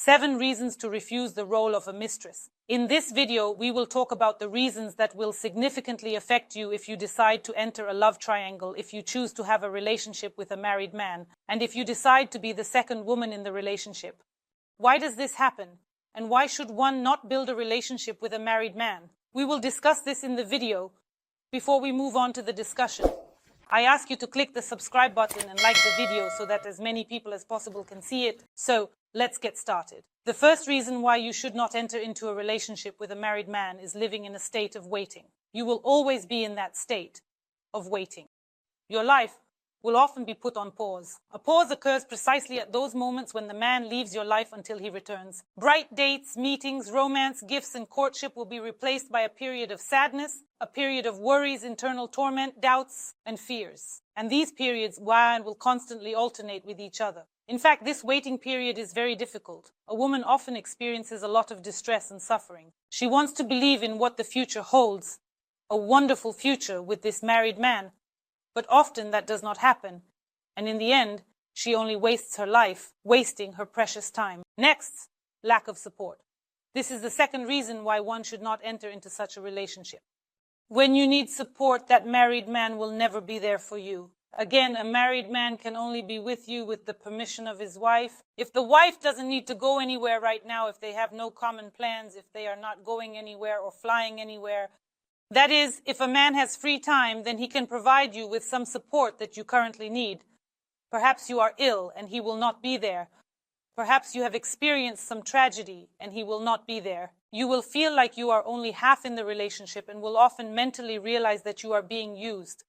7 reasons to refuse the role of a mistress. In this video, we will talk about the reasons that will significantly affect you if you decide to enter a love triangle, if you choose to have a relationship with a married man, and if you decide to be the second woman in the relationship. Why does this happen? And why should one not build a relationship with a married man? We will discuss this in the video. Before we move on to the discussion, I ask you to click the subscribe button and like the video so that as many people as possible can see it. So, let's get started. The first reason why you should not enter into a relationship with a married man is living in a state of waiting. You will always be in that state of waiting. Your life will often be put on pause. A pause occurs precisely at those moments when the man leaves your life until he returns. Bright dates, meetings, romance, gifts, and courtship will be replaced by a period of sadness, a period of worries, internal torment, doubts, and fears. And these periods will constantly alternate with each other. In fact, this waiting period is very difficult. A woman often experiences a lot of distress and suffering. She wants to believe in what the future holds, a wonderful future with this married man, but often that does not happen, and in the end, she only wastes her life, wasting her precious time. Next, lack of support. This is the second reason why one should not enter into such a relationship. When you need support, that married man will never be there for you. Again, a married man can only be with you with the permission of his wife. If the wife doesn't need to go anywhere right now, if they have no common plans, if they are not going anywhere or flying anywhere, that is, if a man has free time, then he can provide you with some support that you currently need. Perhaps you are ill and he will not be there. Perhaps you have experienced some tragedy and he will not be there. You will feel like you are only half in the relationship and will often mentally realize that you are being used.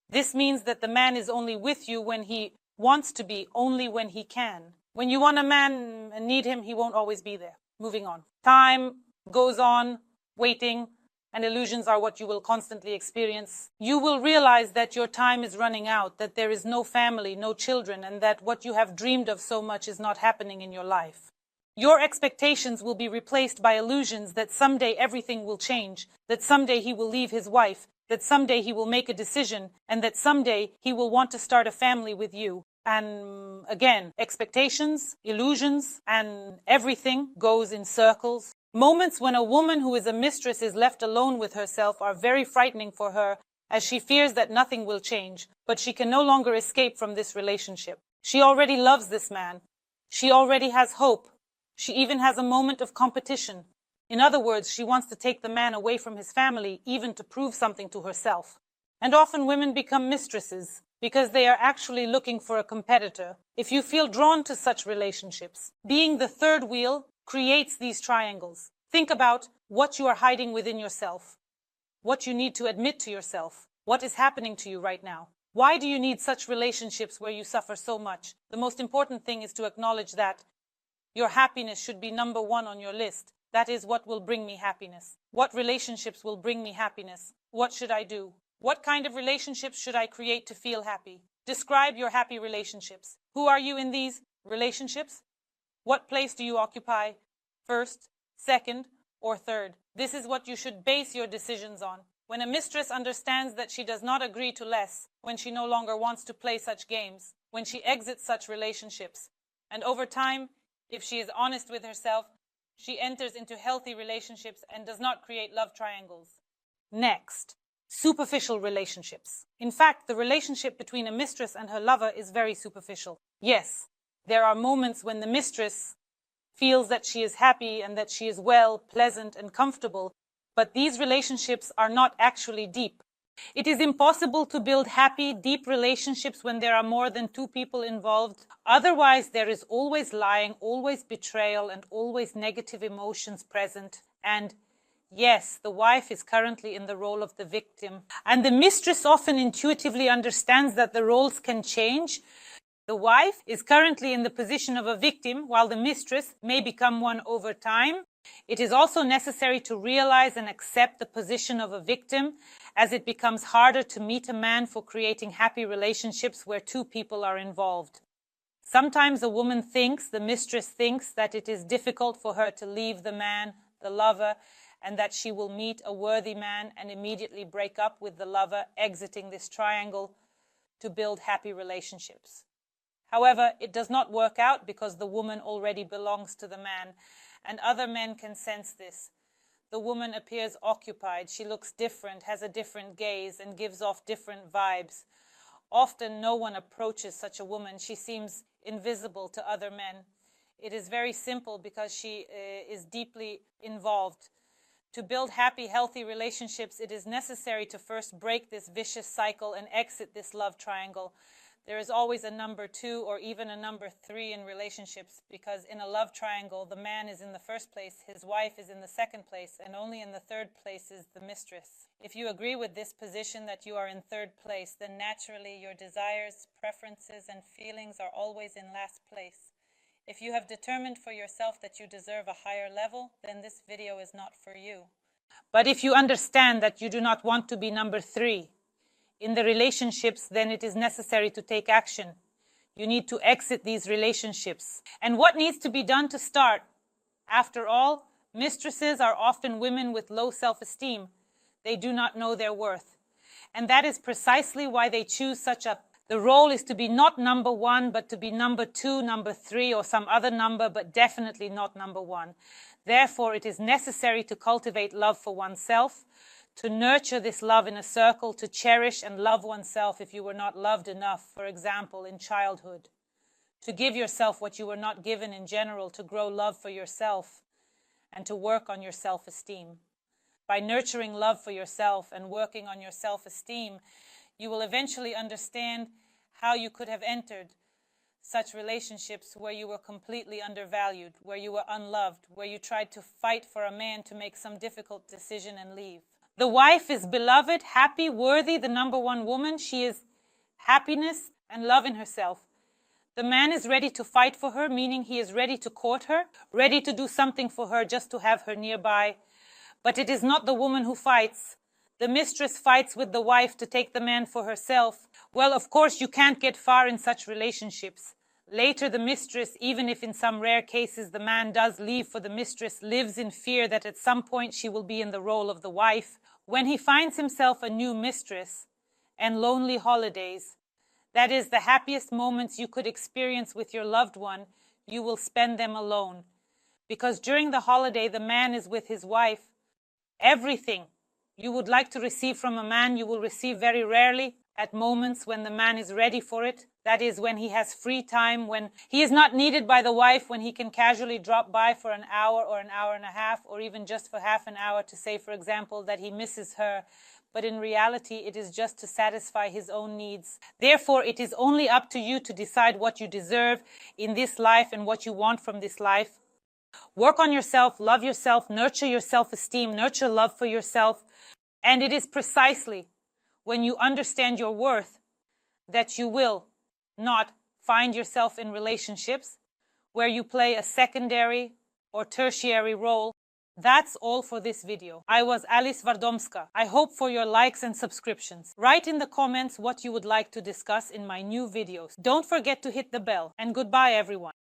This means that the man is only with you when he wants to be, only when he can. When you want a man and need him, he won't always be there. Moving on. Time goes on, waiting, and illusions are what you will constantly experience. You will realize that your time is running out, that there is no family, no children, and that what you have dreamed of so much is not happening in your life. Your expectations will be replaced by illusions that someday everything will change, that someday he will leave his wife, that someday he will make a decision, and that someday he will want to start a family with you. And again, expectations, illusions, and everything goes in circles. Moments when a woman who is a mistress is left alone with herself are very frightening for her, as she fears that nothing will change, but she can no longer escape from this relationship. She already loves this man. She already has hope. She even has a moment of competition. In other words, she wants to take the man away from his family, even to prove something to herself. And often women become mistresses because they are actually looking for a competitor. If you feel drawn to such relationships, being the third wheel creates these triangles. Think about what you are hiding within yourself, what you need to admit to yourself, what is happening to you right now. Why do you need such relationships where you suffer so much? The most important thing is to acknowledge that your happiness should be number 1 on your list. That is what will bring me happiness. What relationships will bring me happiness? What should I do? What kind of relationships should I create to feel happy? Describe your happy relationships. Who are you in these relationships? What place do you occupy? First, second, or third? This is what you should base your decisions on. When a mistress understands that she does not agree to less, when she no longer wants to play such games, when she exits such relationships, and over time, if she is honest with herself, she enters into healthy relationships and does not create love triangles. Next, superficial relationships. In fact, the relationship between a mistress and her lover is very superficial. Yes, there are moments when the mistress feels that she is happy and that she is well, pleasant, and comfortable, but these relationships are not actually deep. It is impossible to build happy, deep relationships when there are more than 2 people involved. Otherwise, there is always lying, always betrayal, and always negative emotions present. And yes, the wife is currently in the role of the victim. And the mistress often intuitively understands that the roles can change. The wife is currently in the position of a victim, while the mistress may become one over time. It is also necessary to realize and accept the position of a victim, as it becomes harder to meet a man for creating happy relationships where 2 people are involved. Sometimes a woman thinks, the mistress thinks, that it is difficult for her to leave the man, the lover, and that she will meet a worthy man and immediately break up with the lover, exiting this triangle to build happy relationships. However, it does not work out because the woman already belongs to the man, and other men can sense this. The woman appears occupied, she looks different, has a different gaze, and gives off different vibes. Often no one approaches such a woman. She seems invisible to other men. It is very simple because she is deeply involved. To build happy, healthy relationships, it is necessary to first break this vicious cycle and exit this love triangle. There is always a number 2 or even a number 3 in relationships, because in a love triangle, the man is in the first place, his wife is in the second place, and only in the third place is the mistress. If you agree with this position that you are in third place, then naturally your desires, preferences, and feelings are always in last place. If you have determined for yourself that you deserve a higher level, then this video is not for you. But if you understand that you do not want to be number 3 in the relationships, then it is necessary to take action. You need to exit these relationships. And what needs to be done to start? After all, mistresses are often women with low self-esteem. They do not know their worth. And that is precisely why they choose the role is to be not number 1, but to be number 2, number 3, or some other number, but definitely not number 1. Therefore, it is necessary to cultivate love for oneself, to nurture this love in a circle, to cherish and love oneself if you were not loved enough, for example, in childhood. To give yourself what you were not given in general, to grow love for yourself, and to work on your self-esteem. By nurturing love for yourself and working on your self-esteem, you will eventually understand how you could have entered such relationships where you were completely undervalued, where you were unloved, where you tried to fight for a man to make some difficult decision and leave. The wife is beloved, happy, worthy, the number 1 woman. She is happiness and love in herself. The man is ready to fight for her, meaning he is ready to court her, ready to do something for her just to have her nearby. But it is not the woman who fights. The mistress fights with the wife to take the man for herself. Well, of course, you can't get far in such relationships. Later, the mistress, even if in some rare cases the man does leave for the mistress, lives in fear that at some point she will be in the role of the wife. When he finds himself a new mistress and lonely holidays, that is the happiest moments you could experience with your loved one, you will spend them alone. Because during the holiday, the man is with his wife. Everything you would like to receive from a man, you will receive very rarely at moments when the man is ready for it. That is when he has free time, when he is not needed by the wife, when he can casually drop by for an hour or an hour and a half, or even just for half an hour to say, for example, that he misses her. But in reality, it is just to satisfy his own needs. Therefore, it is only up to you to decide what you deserve in this life and what you want from this life. Work on yourself, love yourself, nurture your self-esteem, nurture love for yourself. And it is precisely when you understand your worth that you will not find yourself in relationships where you play a secondary or tertiary role. That's all for this video. I was Alice Vardomska. I hope for your likes and subscriptions. Write in the comments what you would like to discuss in my new videos. Don't forget to hit the bell, and goodbye everyone.